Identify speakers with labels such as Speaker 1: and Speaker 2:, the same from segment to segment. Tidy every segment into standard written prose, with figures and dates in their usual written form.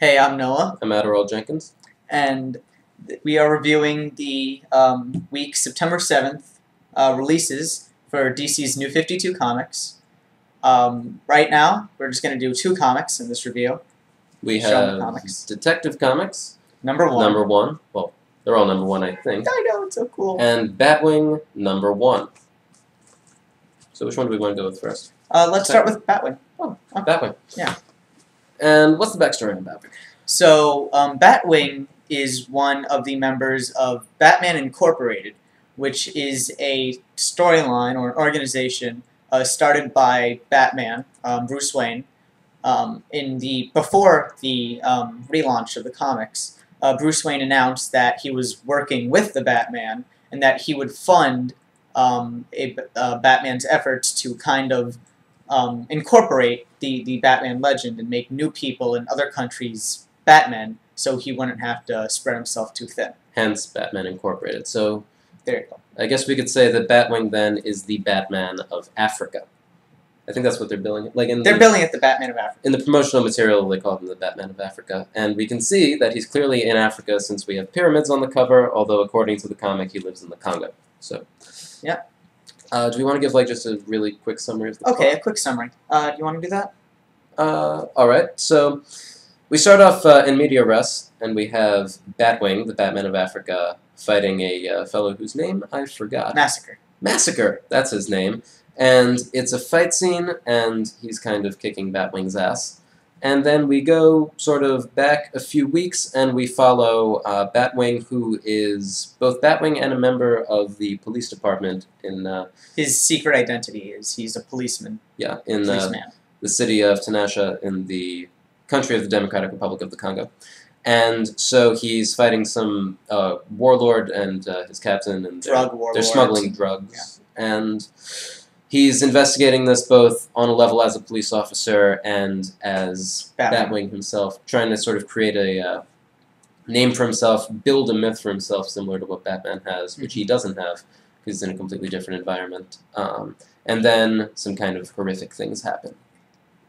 Speaker 1: Hey, I'm Noah,
Speaker 2: I'm Adderall Jenkins.
Speaker 1: and we are reviewing the week September 7th releases for DC's New 52 comics. Right now, we're just going to do two comics in this review.
Speaker 2: We
Speaker 1: Show 'em the
Speaker 2: have
Speaker 1: comics.
Speaker 2: Detective Comics,
Speaker 1: Number one.
Speaker 2: number 1. Well, they're all number 1, I think.
Speaker 1: I know, it's so cool.
Speaker 2: And Batwing, number 1. So which one do we want to go with first?
Speaker 1: Let's start with Batwing.
Speaker 2: Oh, Batwing.
Speaker 1: Yeah.
Speaker 2: And what's the backstory on Batwing?
Speaker 1: So, Batwing is one of the members of Batman Incorporated, which is a storyline or an organization started by Batman, Bruce Wayne, before the relaunch of the comics. Bruce Wayne announced that he was working with the Batman and that he would fund Batman's efforts to kind of incorporate the Batman legend and make new people in other countries Batman, so he wouldn't have to spread himself too thin.
Speaker 2: Hence, Batman Incorporated. So,
Speaker 1: there you go.
Speaker 2: I guess we could say that Batwing then is the Batman of Africa. I think that's what they're billing it.
Speaker 1: They're billing it the Batman of Africa.
Speaker 2: In the promotional material, they call him the Batman of Africa. And we can see that he's clearly in Africa since we have pyramids on the cover, although according to the comic, he lives in the Congo. So,
Speaker 1: yeah.
Speaker 2: Do we want to give just a really quick summary of the
Speaker 1: Okay,
Speaker 2: plot?
Speaker 1: a quick summary. Do you want to do that?
Speaker 2: Alright, so we start off in media res, and we have Batwing, the Batman of Africa, fighting a fellow whose name I forgot.
Speaker 1: Massacre.
Speaker 2: Massacre, that's his name. And it's a fight scene, and he's kind of kicking Batwing's ass. And then we go sort of back a few weeks, and we follow Batwing, who is both Batwing and a member of the police department in...
Speaker 1: His secret identity is he's a policeman.
Speaker 2: Yeah, in
Speaker 1: Policeman.
Speaker 2: The city of Tinashe in the country of the Democratic Republic of the Congo. And so he's fighting some warlord and his captain, and
Speaker 1: Drug warlord.
Speaker 2: They're smuggling drugs. Yeah. And he's investigating this both on a level as a police officer and as Batwing himself, trying to sort of create a name for himself, build a myth for himself similar to what Batman has, which he doesn't have, because he's in a completely different environment. And then some kind of horrific things happen.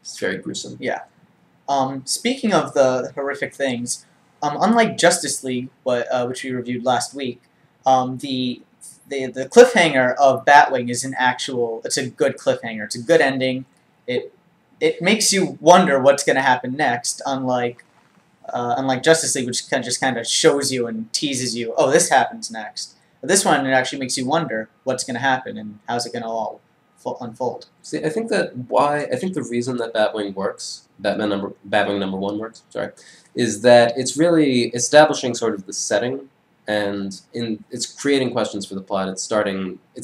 Speaker 2: It's very gruesome.
Speaker 1: Yeah. Speaking of the horrific things, unlike Justice League, which we reviewed last week, the cliffhanger of Batwing is it's a good cliffhanger. It's a good ending. It makes you wonder what's going to happen next, unlike Justice League, which just kind of shows you and teases you, oh, this happens next. But this one, it actually makes you wonder what's going to happen and how's it going to all unfold.
Speaker 2: See, I think the reason that Batwing works, Batwing number 1 works, sorry, is that it's really establishing sort of the setting, and it's creating questions for the plot. It's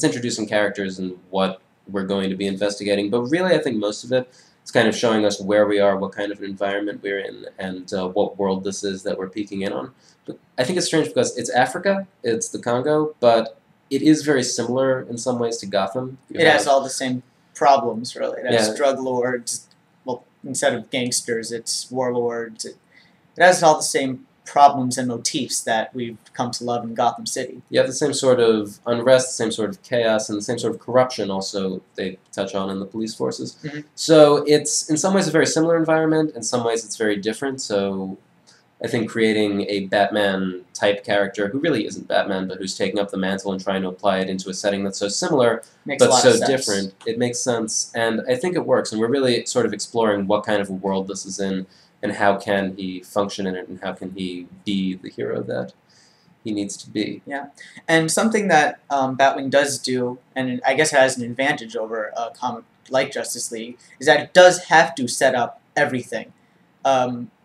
Speaker 2: introducing characters and what we're going to be investigating, but really I think most of it is kind of showing us where we are, what kind of an environment we're in, and what world this is that we're peeking in on. But I think it's strange because it's Africa, it's the Congo, but it is very similar in some ways to Gotham.
Speaker 1: It has all the same problems, really. It has
Speaker 2: Yeah.
Speaker 1: drug lords. Well, instead of gangsters, it's warlords. It has all the same problems and motifs that we've come to love in Gotham City.
Speaker 2: You have the same sort of unrest, the same sort of chaos, and the same sort of corruption also they touch on in the police forces.
Speaker 1: Mm-hmm.
Speaker 2: So it's, in some ways, a very similar environment. In some ways, it's very different. So I think creating a Batman-type character who really isn't Batman, but who's taking up the mantle and trying to apply it into a setting that's so similar, but so different, it makes sense. And I think it works. And we're really sort of exploring what kind of a world this is in, and how can he function in it, and how can he be the hero that he needs to be.
Speaker 1: Yeah, and something that Batwing does do, and I guess it has an advantage over a comic like Justice League, is that it does have to set up everything.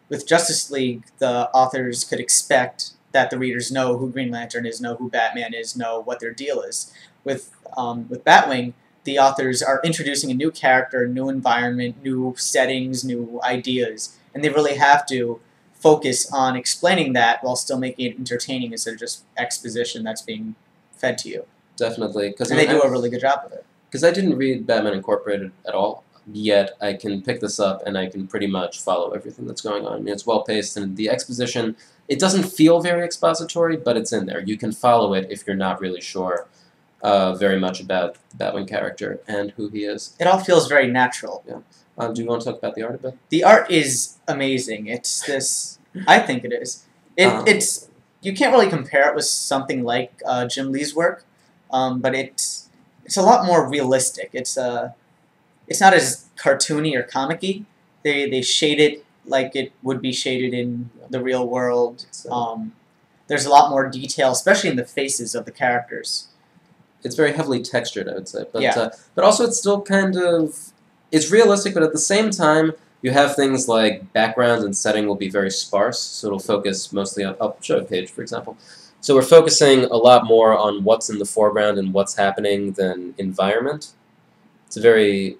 Speaker 1: With Justice League, the authors could expect that the readers know who Green Lantern is, know who Batman is, know what their deal is. With Batwing, the authors are introducing a new character, new environment, new settings, new ideas, and they really have to focus on explaining that while still making it entertaining instead of just exposition that's being fed to you.
Speaker 2: Definitely.
Speaker 1: And they do a really good job of it.
Speaker 2: Because I didn't read Batman Incorporated at all, yet I can pick this up and I can pretty much follow everything that's going on. I mean, it's well-paced, and the exposition, it doesn't feel very expository, but it's in there. You can follow it if you're not really sure very much about the Batwing character and who he is.
Speaker 1: It all feels very natural.
Speaker 2: Yeah. Do you want to talk about the art a bit?
Speaker 1: The art is amazing. It's this I think it is.
Speaker 2: Um,
Speaker 1: It's you can't really compare it with something like Jim Lee's work, but it's a lot more realistic. It's not as cartoony or comic-y. They shade it like it would be shaded in the real world. There's a lot more detail, especially in the faces of the characters.
Speaker 2: it's very heavily textured, I would say,
Speaker 1: Yeah.
Speaker 2: but also it's still kind of it's realistic, but at the same time you have things like background and setting will be very sparse, so it'll focus mostly on show a page, for example. So we're focusing a lot more on what's in the foreground and what's happening than environment. It's a very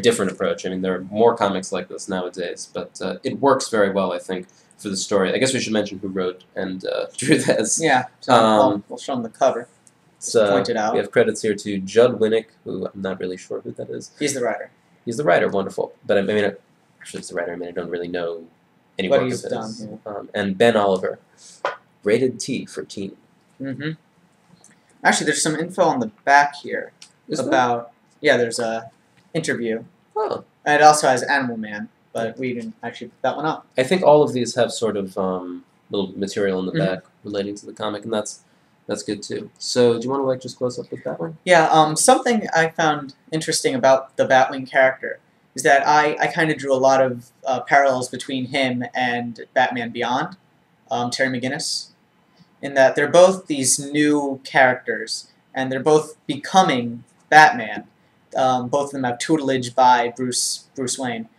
Speaker 2: different approach. I mean, there are more comics like this nowadays, but it works very well, I think, for the story. I guess we should mention who wrote and drew this.
Speaker 1: Yeah. So we'll show them the cover. Pointed out.
Speaker 2: We have credits here to Judd Winnick, who I'm not really sure who that is.
Speaker 1: He's the writer.
Speaker 2: He's the writer, wonderful. But I mean, actually, he's the writer. I mean, I don't really know any
Speaker 1: What
Speaker 2: work
Speaker 1: he's
Speaker 2: of his.
Speaker 1: done,
Speaker 2: And Ben Oliver, rated T for teen.
Speaker 1: Mm-hmm. Actually, there's some info on the back here about. Yeah, there's a interview.
Speaker 2: Oh.
Speaker 1: And it also has Animal Man, but we didn't actually put that one up.
Speaker 2: I think all of these have sort of little material in the
Speaker 1: Mhm.
Speaker 2: back relating to the comic, and that's good too. So, do you want to just close up with Batwing?
Speaker 1: Yeah, something I found interesting about the Batwing character is that I kind of drew a lot of parallels between him and Batman Beyond, Terry McGinnis, in that they're both these new characters, and they're both becoming Batman. Both of them have tutelage by Bruce Wayne,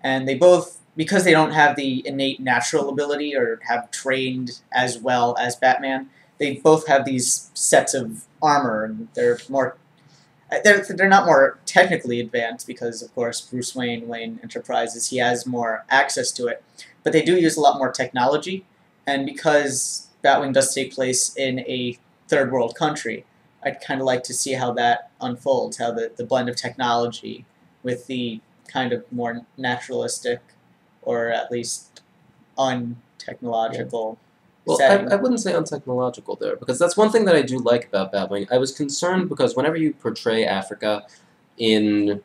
Speaker 1: and they both, because they don't have the innate natural ability or have trained as well as Batman, they both have these sets of armor, and they're not more technically advanced because, of course, Bruce Wayne Enterprises, he has more access to it, but they do use a lot more technology, and because Batwing does take place in a third world country, I'd kind of like to see how that unfolds, how the blend of technology with the kind of more naturalistic, or at least untechnological
Speaker 2: Well,
Speaker 1: setting.
Speaker 2: I wouldn't say untechnological there, because that's one thing that I do like about Batwing. I was concerned because whenever you portray Africa in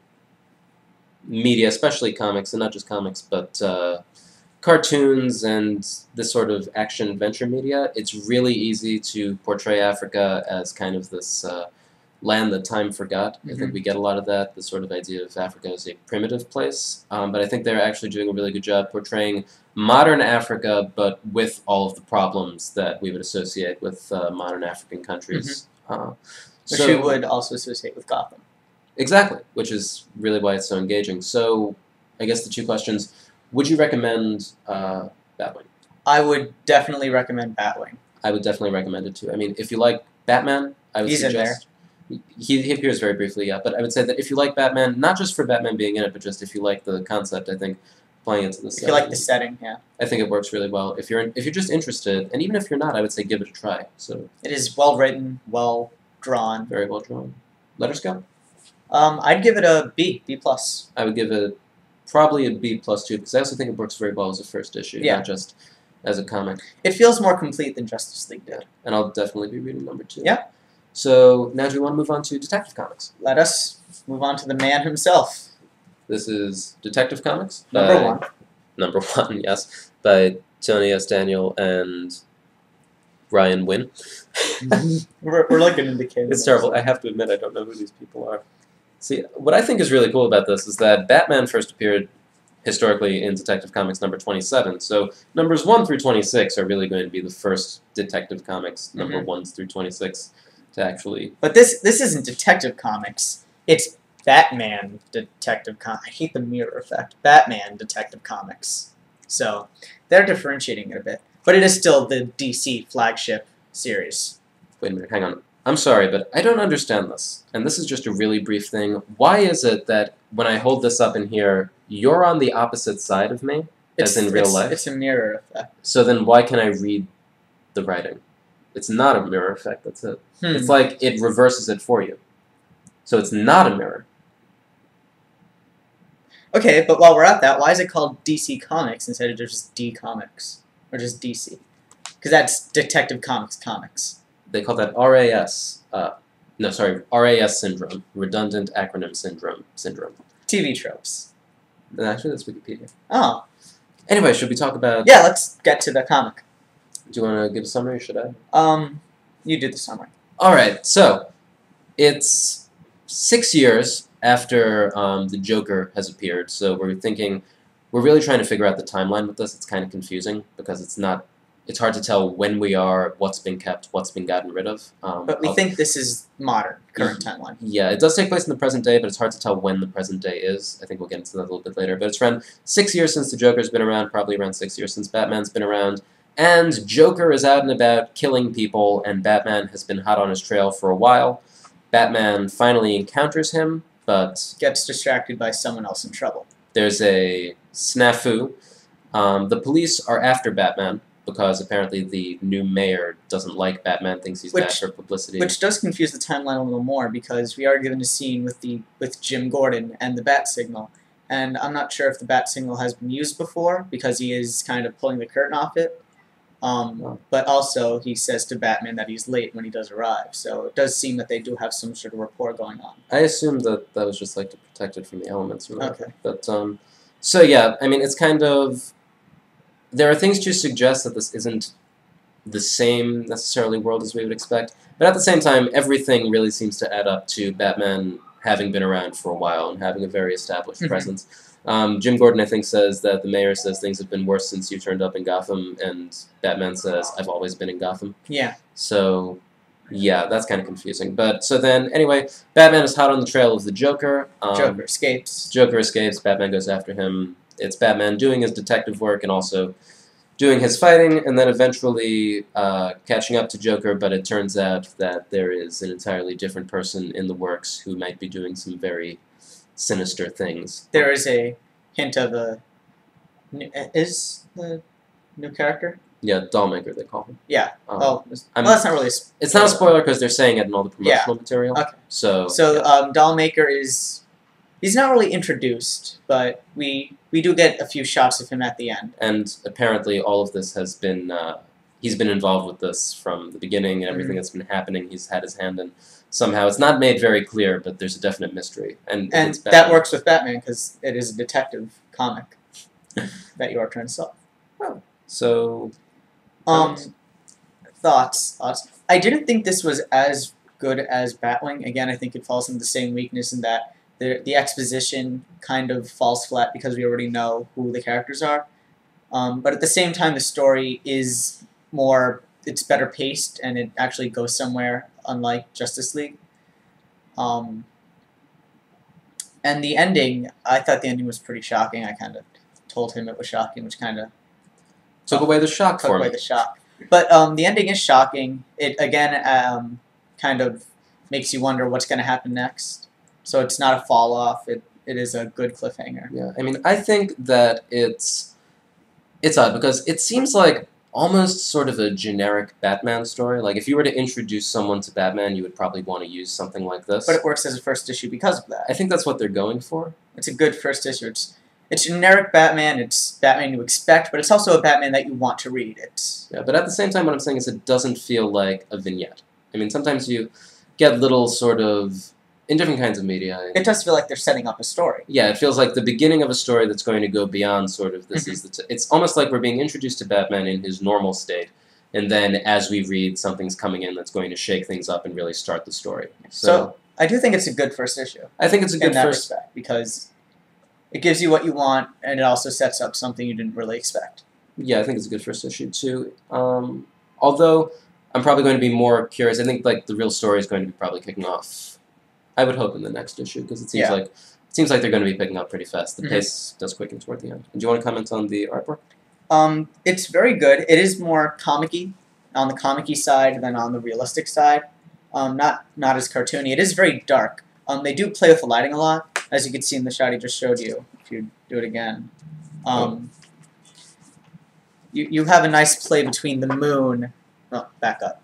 Speaker 2: media, especially comics, and not just comics, but cartoons and this sort of action-adventure media, it's really easy to portray Africa as kind of this land that time forgot. I think we get a lot of that, the sort of idea of Africa as a primitive place. But I think they're actually doing a really good job portraying modern Africa, but with all of the problems that we would associate with modern African countries.
Speaker 1: Which we would also associate with Gotham.
Speaker 2: Exactly, which is really why it's so engaging. So, I guess the two questions: would you recommend Batwing?
Speaker 1: I would definitely recommend Batwing.
Speaker 2: I would definitely recommend it too. I mean, if you like Batman, I would suggest. He appears very briefly, yeah, but I would say that if you like Batman, not just for Batman being in it, but just if you like the concept, I think playing into the setting.
Speaker 1: If you like the setting, yeah.
Speaker 2: I think it works really well. If you're just interested, and even if you're not, I would say give it a try. So
Speaker 1: it is well written, well drawn,
Speaker 2: very well drawn. Letters go.
Speaker 1: I'd give it a B plus.
Speaker 2: I would give it probably a B plus too, because I also think it works very well as a first issue, not just as a comic.
Speaker 1: It feels more complete than Justice League did.
Speaker 2: And I'll definitely be reading number 2.
Speaker 1: Yeah.
Speaker 2: So now do we want to move on to Detective Comics?
Speaker 1: Let us move on to the man himself.
Speaker 2: This is Detective Comics.
Speaker 1: Number 1.
Speaker 2: Number 1, yes. By Tony S. Daniel and Ryan Wynn.
Speaker 1: we're looking into kids.
Speaker 2: It's terrible. I have to admit I don't know who these people are. See, what I think is really cool about this is that Batman first appeared historically in Detective Comics number 27. So numbers 1 through 26 are really going to be the first Detective Comics, number 1s through 26, to actually...
Speaker 1: But this isn't Detective Comics. It's Batman Detective Comics. I hate the mirror effect. Batman Detective Comics. So they're differentiating it a bit. But it is still the DC flagship series.
Speaker 2: Wait a minute, hang on. I'm sorry, but I don't understand this. And this is just a really brief thing. Why is it that when I hold this up in here, you're on the opposite side of me, as in real life?
Speaker 1: It's a mirror effect.
Speaker 2: So then why can I read the writing? It's not a mirror effect, that's it. It's like it reverses it for you. So it's not a mirror.
Speaker 1: Okay, but while we're at that, why is it called DC Comics instead of just D Comics? Or just DC? Because that's Detective Comics.
Speaker 2: They call that RAS. RAS syndrome. Redundant acronym syndrome.
Speaker 1: TV tropes.
Speaker 2: And actually, that's Wikipedia.
Speaker 1: Oh.
Speaker 2: Anyway, should we talk about?
Speaker 1: Yeah, let's get to the comic.
Speaker 2: Do you want to give a summary? Or should I?
Speaker 1: You do the summary.
Speaker 2: All right. So it's 6 years after the Joker has appeared. So we're really trying to figure out the timeline with this. It's kind of confusing because it's hard to tell when we are, what's been kept, what's been gotten rid of.
Speaker 1: But we think this is modern, current timeline.
Speaker 2: Yeah, it does take place in the present day, but it's hard to tell when the present day is. I think we'll get into that a little bit later. But it's around 6 years since the Joker's been around, probably around 6 years since Batman's been around. And Joker is out and about killing people, and Batman has been hot on his trail for a while. Batman finally encounters him, but
Speaker 1: gets distracted by someone else in trouble.
Speaker 2: There's a snafu. The police are after Batman, because apparently the new mayor doesn't like Batman, thinks he's bad for publicity.
Speaker 1: Which does confuse the timeline a little more, because we are given a scene with Jim Gordon and the bat signal, and I'm not sure if the bat signal has been used before, because he is kind of pulling the curtain off it. But also he says to Batman that he's late when he does arrive, so it does seem that they do have some sort of rapport going on.
Speaker 2: I assumed that was just like to protect it from the elements.
Speaker 1: Okay.
Speaker 2: But, so yeah, I mean, it's kind of... There are things to suggest that this isn't the same, necessarily, world as we would expect. But at the same time, everything really seems to add up to Batman having been around for a while and having a very established presence. Jim Gordon, I think, says that the mayor says things have been worse since you turned up in Gotham, and Batman says, I've always been in Gotham.
Speaker 1: Yeah.
Speaker 2: So, yeah, that's kind of confusing. But, so then, anyway, Batman is hot on the trail of the Joker.
Speaker 1: Joker escapes.
Speaker 2: Joker escapes, Batman goes after him. It's Batman doing his detective work and also doing his fighting, and then eventually catching up to Joker, but it turns out that there is an entirely different person in the works who might be doing some very sinister things.
Speaker 1: There is a hint of a... Is the new character?
Speaker 2: Yeah, Dollmaker, they call him.
Speaker 1: Yeah. Well, that's not really...
Speaker 2: It's not a spoiler because they're saying it in all the promotional material.
Speaker 1: Okay.
Speaker 2: So
Speaker 1: Dollmaker is... He's not really introduced, but we do get a few shots of him at the end.
Speaker 2: And apparently all of this has been... he's been involved with this from the beginning, and everything that's been happening, he's had his hand in. Somehow, it's not made very clear, but there's a definite mystery. And
Speaker 1: that works with Batman, because it is a detective comic that you are trying to solve.
Speaker 2: Oh. So...
Speaker 1: Thoughts. I didn't think this was as good as Batwing. Again, I think it falls into the same weakness in that the exposition kind of falls flat because we already know who the characters are. But at the same time, the story is more... It's better paced, and it actually goes somewhere, unlike Justice League. And the ending, I thought the ending was pretty shocking. I kind of told him it was shocking, which kind of...
Speaker 2: Took away the shock for me.
Speaker 1: Took away the shock. But the ending is shocking. It, again, kind of makes you wonder what's going to happen next. So it's not a fall-off. It is a good cliffhanger.
Speaker 2: Yeah, I mean, I think that it's odd, because it seems like almost sort of a generic Batman story. Like, if you were to introduce someone to Batman, you would probably want to use something like this.
Speaker 1: But it works as a first issue because of that.
Speaker 2: I think that's what they're going for.
Speaker 1: It's a good first issue. It's generic Batman. It's Batman you expect, but it's also a Batman that you want to read.
Speaker 2: Yeah, but at the same time, what I'm saying is it doesn't feel like a vignette. I mean, sometimes you get little sort of... in different kinds of media.
Speaker 1: It does feel like they're setting up a story.
Speaker 2: Yeah, it feels like the beginning of a story that's going to go beyond sort of this is the... It's almost like we're being introduced to Batman in his normal state, and then as we read, something's coming in that's going to shake things up and really start the story.
Speaker 1: So I do think it's a good first issue.
Speaker 2: I think it's a good
Speaker 1: first respect, because it gives you what you want, and it also sets up something you didn't really expect.
Speaker 2: Yeah, I think it's a good first issue, too. Although, I'm probably going to be more curious. I think, like, the real story is going to be probably kicking off, I would hope, in the next issue, because it seems like they're going to be picking up pretty fast. The pace does quicken toward the end. Do you want to comment on the artwork?
Speaker 1: It's very good. It is more comic-y, on the comic-y side than on the realistic side. Not as cartoony. It is very dark. They do play with the lighting a lot, as you can see in the shot he just showed you, if you do it again. You have a nice play between the moon... Oh, back up.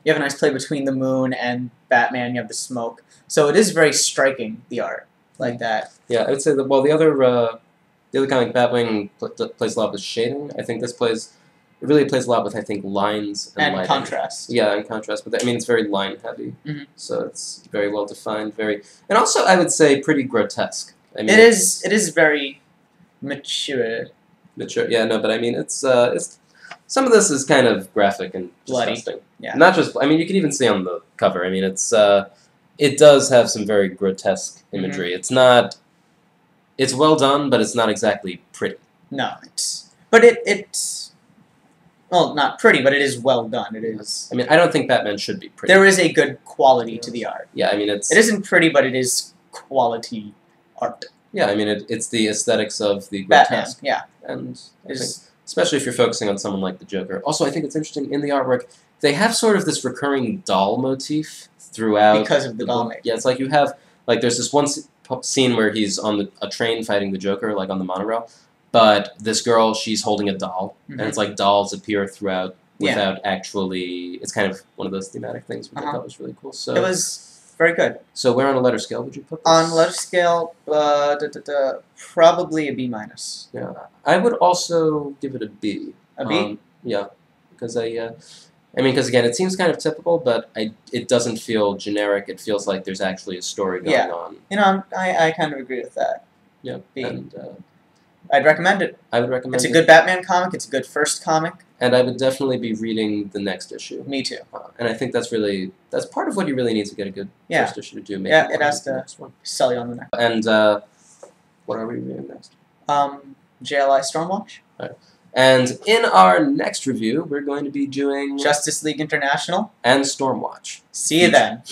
Speaker 1: You have a nice play between the moon and Batman. You have the smoke. So it is very striking, the art, like that.
Speaker 2: Yeah, I would say that, well, the other comic, Batwing, plays a lot with shading. I think this it really plays a lot with, I think, lines and lighting.
Speaker 1: Contrast.
Speaker 2: Yeah, and contrast. But I mean, it's very line-heavy, so it's very well-defined, and also, I would say, pretty grotesque. I mean,
Speaker 1: it is very mature.
Speaker 2: mature. Yeah, no, but I mean, it's some of this is kind of graphic and
Speaker 1: Bloody.
Speaker 2: disgusting.
Speaker 1: Yeah.
Speaker 2: Not just. I mean, you can even see on the cover. I mean, it does have some very grotesque imagery. It's not. It's well done, but it's not exactly pretty.
Speaker 1: No, it's well, not pretty, but it is well done. It is.
Speaker 2: I mean, I don't think Batman should be pretty.
Speaker 1: There is a good quality to the art.
Speaker 2: Yeah, I mean, it's.
Speaker 1: It isn't pretty, but it is quality art.
Speaker 2: Yeah, I mean, it's the aesthetics of the
Speaker 1: Batman,
Speaker 2: grotesque.
Speaker 1: yeah.
Speaker 2: And I think, especially if you're focusing on someone like the Joker. Also, I think it's interesting in the artwork, they have sort of this recurring doll motif throughout.
Speaker 1: Because of the doll maker.
Speaker 2: Yeah, it's like you have, like, there's this one scene where he's on a train fighting the Joker, like on the monorail, but this girl, she's holding a doll, and it's like dolls appear throughout without actually. It's kind of one of those thematic things, which I thought was really cool. So
Speaker 1: it was very good.
Speaker 2: So where on a letter scale would you put this?
Speaker 1: On letter scale, probably a B-.
Speaker 2: Yeah, I would also give it a B.
Speaker 1: A B?
Speaker 2: Yeah, because because again, it seems kind of typical, but it doesn't feel generic. It feels like there's actually a story going on.
Speaker 1: You know, I kind of agree with that.
Speaker 2: Yeah,
Speaker 1: B.
Speaker 2: and
Speaker 1: I'd recommend it.
Speaker 2: I would recommend it.
Speaker 1: It's a good Batman comic. It's a good first comic.
Speaker 2: And I would definitely be reading the next issue.
Speaker 1: Me too.
Speaker 2: And I think that's part of what you really need to get a good first issue to do. Make
Speaker 1: it has to
Speaker 2: next one.
Speaker 1: sell you on the next.
Speaker 2: And what are we reading next?
Speaker 1: JLI Stormwatch.
Speaker 2: All right. And in our next review, we're going to be doing
Speaker 1: Justice League International
Speaker 2: and Stormwatch.
Speaker 1: See you then.